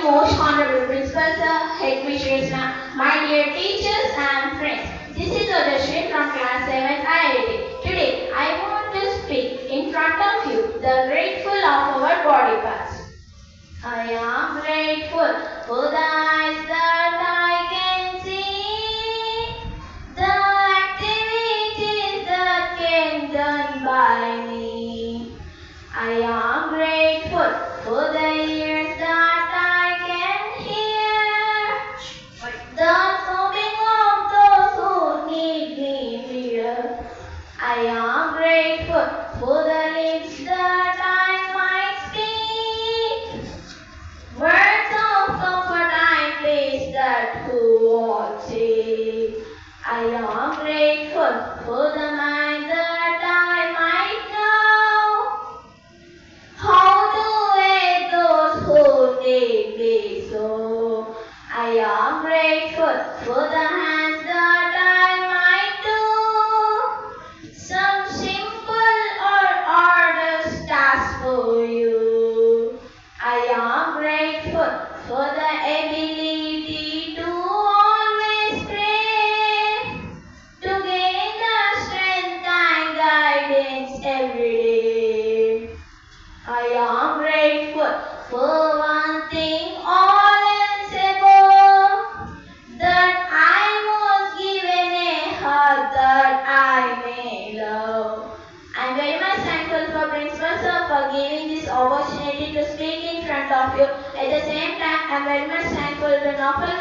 most honorable principal sir, headmistress ma'am, my dear teachers and friends. This is Odashri from class 7th IIT. Today I want to speak in front of you the grateful of our body parts. I am grateful for the eyes that I can see, the activities that can done by me. I am grateful for the ears that I can hear, the sobbing of those who need me near. I am grateful for the lips that I might speak, words of comfort I place that who won't see. I am grateful for the mind that I might know how to aid those who need me so. I am grateful for the hands that I might do some simple or arduous task for you. I am grateful for the ability to always pray, to gain the strength and guidance every day. I am grateful for one thing all else above, that I was given a heart that I may love. I am very much thankful for Principal Sir for giving this opportunity to speak in front of you. At the same time, I am very much thankful to Norfolk